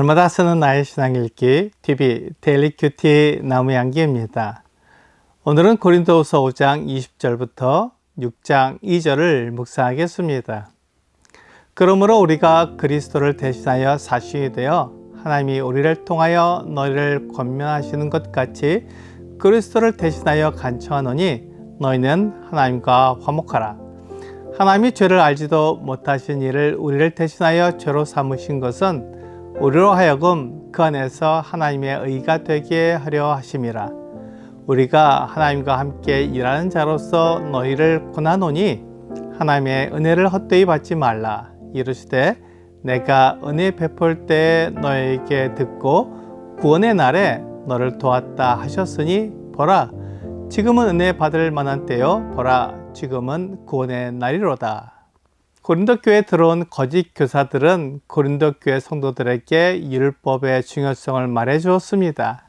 날마다 쓰는 나의 신앙 읽기 TV 데일리 큐티 나무양기입니다. 오늘은 고린도후서 5장 20절부터 6장 2절을 묵상하겠습니다. 그러므로 우리가 그리스도를 대신하여 사신이 되어 하나님이 우리를 통하여 너희를 권면하시는 것 같이 그리스도를 대신하여 간청하노니 너희는 하나님과 화목하라. 하나님이 죄를 알지도 못하신 이를 우리를 대신하여 죄로 삼으신 것은 우리로 하여금 그 안에서 하나님의 의가 되게 하려 하심이라. 우리가 하나님과 함께 일하는 자로서 너희를 권하노니 하나님의 은혜를 헛되이 받지 말라. 이르시되 내가 은혜 베풀 때에 너에게 듣고 구원의 날에 너를 도왔다 하셨으니 보라, 지금은 은혜 받을 만한 때요, 보라, 지금은 구원의 날이로다. 고린도 교회에 들어온 거짓 교사들은 고린도 교회 성도들에게 율법의 중요성을 말해 주었습니다.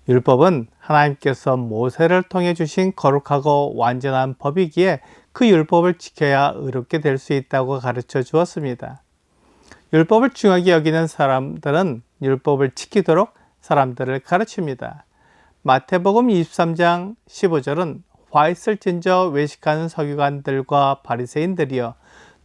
율법은 하나님께서 모세를 통해 주신 거룩하고 완전한 법이기에 그 율법을 지켜야 의롭게 될 수 있다고 가르쳐 주었습니다. 율법을 중요하게 여기는 사람들은 율법을 지키도록 사람들을 가르칩니다. 마태복음 23장 15절은 화 있을진저 외식하는 서기관들과 바리새인들이여,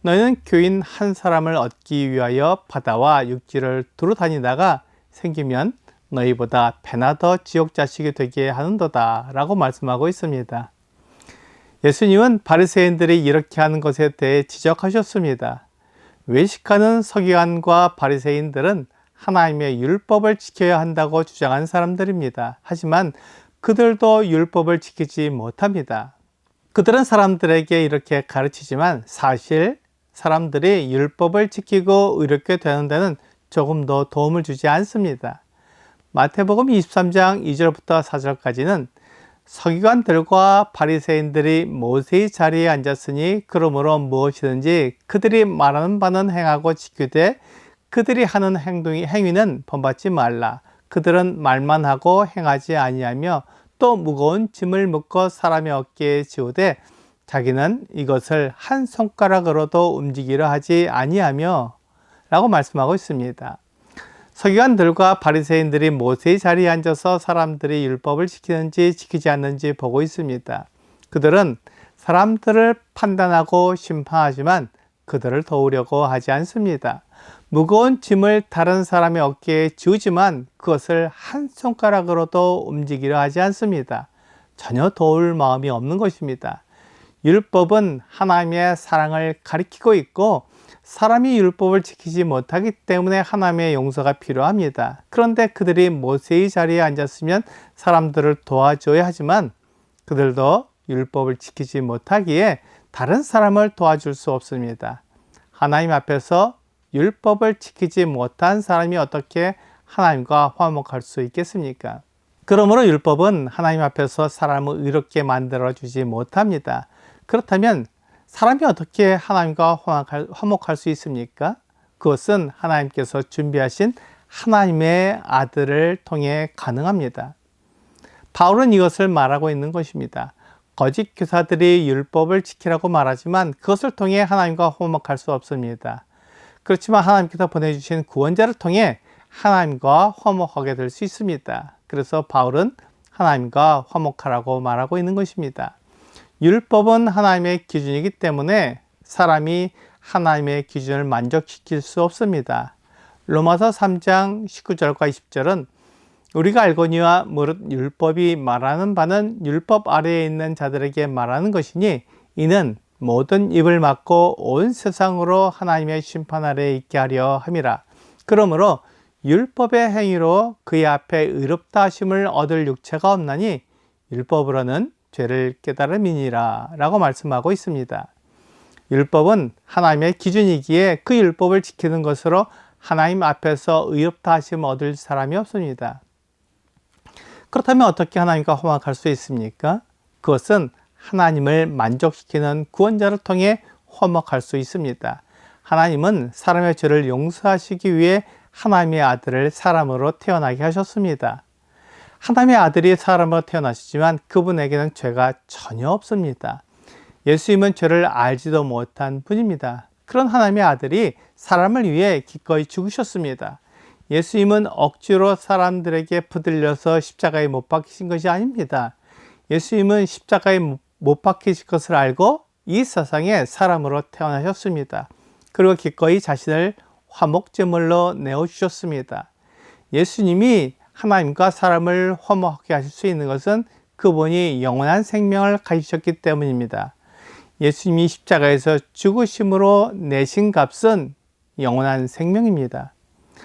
너희는 교인 한 사람을 얻기 위하여 바다와 육지를 두루 다니다가 생기면 너희보다 배나 더 지옥 자식이 되게 하는도다 라고 말씀하고 있습니다. 예수님은 바리새인들이 이렇게 하는 것에 대해 지적하셨습니다. 외식하는 서기관과 바리새인들은 하나님의 율법을 지켜야 한다고 주장한 사람들입니다. 하지만 그들도 율법을 지키지 못합니다. 그들은 사람들에게 이렇게 가르치지만 사실 사람들이 율법을 지키고 의롭게 되는 데는 조금도 도움을 주지 않습니다. 마태복음 23장 2절부터 4절까지는 서기관들과 바리새인들이 모세의 자리에 앉았으니 그러므로 무엇이든지 그들이 말하는 바는 행하고 지키되 그들이 하는 행위는 본받지 말라. 그들은 말만 하고 행하지 아니하며 또 무거운 짐을 묶어 사람의 어깨에 지우되 자기는 이것을 한 손가락으로도 움직이려 하지 아니하며 라고 말씀하고 있습니다. 서기관들과 바리새인들이 모세의 자리에 앉아서 사람들이 율법을 지키는지 지키지 않는지 보고 있습니다. 그들은 사람들을 판단하고 심판하지만 그들을 도우려고 하지 않습니다. 무거운 짐을 다른 사람의 어깨에 지우지만 그것을 한 손가락으로도 움직이려 하지 않습니다. 전혀 도울 마음이 없는 것입니다. 율법은 하나님의 사랑을 가리키고 있고 사람이 율법을 지키지 못하기 때문에 하나님의 용서가 필요합니다. 그런데 그들이 모세의 자리에 앉았으면 사람들을 도와줘야 하지만 그들도 율법을 지키지 못하기에 다른 사람을 도와줄 수 없습니다. 하나님 앞에서 율법을 지키지 못한 사람이 어떻게 하나님과 화목할 수 있겠습니까? 그러므로 율법은 하나님 앞에서 사람을 의롭게 만들어주지 못합니다. 그렇다면 사람이 어떻게 하나님과 화목할 수 있습니까? 그것은 하나님께서 준비하신 하나님의 아들을 통해 가능합니다. 바울은 이것을 말하고 있는 것입니다. 거짓 교사들이 율법을 지키라고 말하지만 그것을 통해 하나님과 화목할 수 없습니다. 그렇지만 하나님께서 보내주신 구원자를 통해 하나님과 화목하게 될 수 있습니다. 그래서 바울은 하나님과 화목하라고 말하고 있는 것입니다. 율법은 하나님의 기준이기 때문에 사람이 하나님의 기준을 만족시킬 수 없습니다. 로마서 3장 19절과 20절은 우리가 알거니와 무릇 율법이 말하는 바는 율법 아래에 있는 자들에게 말하는 것이니 이는 모든 입을 막고 온 세상으로 하나님의 심판 아래에 있게 하려 함이라. 그러므로 율법의 행위로 그의 앞에 의롭다 하심을 얻을 육체가 없나니 율법으로는 죄를 깨달음이니라 라고 말씀하고 있습니다. 율법은 하나님의 기준이기에 그 율법을 지키는 것으로 하나님 앞에서 의롭다 하심을 얻을 사람이 없습니다. 그렇다면 어떻게 하나님과 화목할 수 있습니까? 그것은 하나님을 만족시키는 구원자를 통해 화목할 수 있습니다. 하나님은 사람의 죄를 용서하시기 위해 하나님의 아들을 사람으로 태어나게 하셨습니다. 하나님의 아들이 사람으로 태어나시지만 그분에게는 죄가 전혀 없습니다. 예수님은 죄를 알지도 못한 분입니다. 그런 하나님의 아들이 사람을 위해 기꺼이 죽으셨습니다. 예수님은 억지로 사람들에게 붙들려서 십자가에 못 박히신 것이 아닙니다. 예수님은 십자가에 못 박히실 것을 알고 이 세상에 사람으로 태어나셨습니다. 그리고 기꺼이 자신을 화목제물로 내어주셨습니다. 예수님이 하나님과 사람을 화목하게 하실 수 있는 것은 그분이 영원한 생명을 가지셨기 때문입니다. 예수님이 십자가에서 죽으심으로 내신 값은 영원한 생명입니다.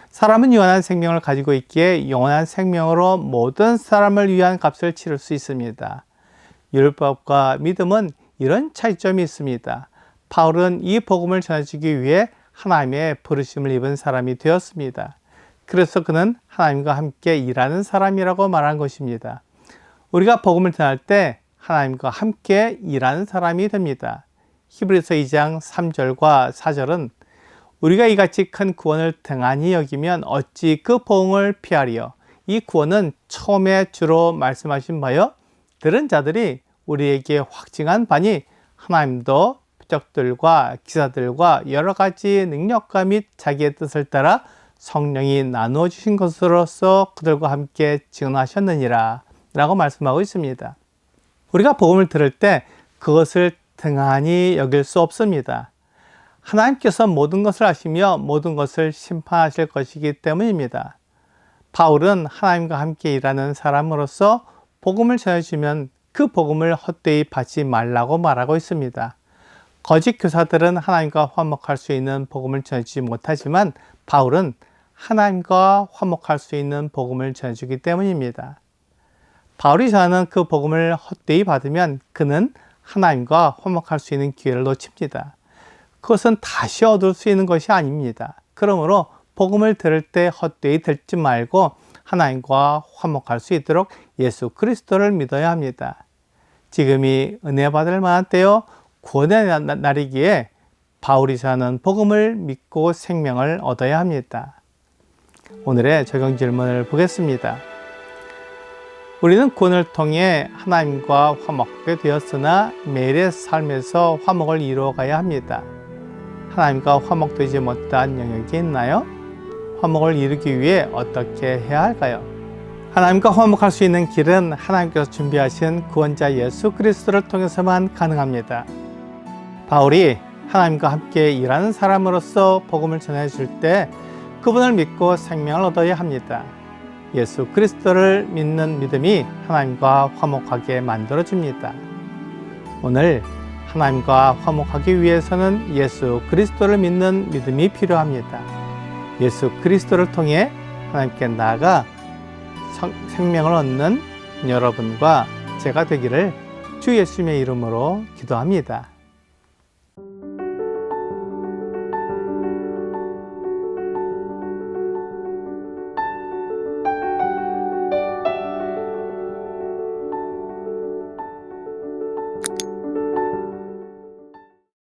사람은 영원한 생명을 가지고 있기에 영원한 생명으로 모든 사람을 위한 값을 치를 수 있습니다. 율법과 믿음은 이런 차이점이 있습니다. 바울은 이 복음을 전해주기 위해 하나님의 부르심을 입은 사람이 되었습니다. 그래서 그는 하나님과 함께 일하는 사람이라고 말한 것입니다. 우리가 복음을 전할 때 하나님과 함께 일하는 사람이 됩니다. 히브리서 2장 3절과 4절은 우리가 이같이 큰 구원을 등한히 여기면 어찌 그 보응을 피하리요. 이 구원은 처음에 주로 말씀하신 바요. 들은 자들이 우리에게 확증한 바니 하나님도 표적들과 기사들과 여러 가지 능력과 및 자기의 뜻을 따라 성령이 나누어 주신 것으로서 그들과 함께 증언하셨느니라 라고 말씀하고 있습니다. 우리가 복음을 들을 때 그것을 등한히 여길 수 없습니다. 하나님께서 모든 것을 아시며 모든 것을 심판하실 것이기 때문입니다. 바울은 하나님과 함께 일하는 사람으로서 복음을 전해주면 그 복음을 헛되이 받지 말라고 말하고 있습니다. 거짓 교사들은 하나님과 화목할 수 있는 복음을 전해주지 못하지만 바울은 하나님과 화목할 수 있는 복음을 전해주기 때문입니다. 바울이 전하는 그 복음을 헛되이 받으면 그는 하나님과 화목할 수 있는 기회를 놓칩니다. 그것은 다시 얻을 수 있는 것이 아닙니다. 그러므로 복음을 들을 때 헛되이 듣지 말고 하나님과 화목할 수 있도록 예수 그리스도를 믿어야 합니다. 지금이 은혜 받을 만한 때요, 구원의 날이기에 바울이 전하는 복음을 믿고 생명을 얻어야 합니다. 오늘의 적용 질문을 보겠습니다. 우리는 구원을 통해 하나님과 화목하게 되었으나 매일의 삶에서 화목을 이루어가야 합니다. 하나님과 화목되지 못한 영역이 있나요? 화목을 이루기 위해 어떻게 해야 할까요? 하나님과 화목할 수 있는 길은 하나님께서 준비하신 구원자 예수 그리스도를 통해서만 가능합니다. 바울이 하나님과 함께 일하는 사람으로서 복음을 전해줄 때 그분을 믿고 생명을 얻어야 합니다. 예수 그리스도를 믿는 믿음이 하나님과 화목하게 만들어줍니다. 오늘 하나님과 화목하기 위해서는 예수 그리스도를 믿는 믿음이 필요합니다. 예수 그리스도를 통해 하나님께 나아가 생명을 얻는 여러분과 제가 되기를 주 예수님의 이름으로 기도합니다.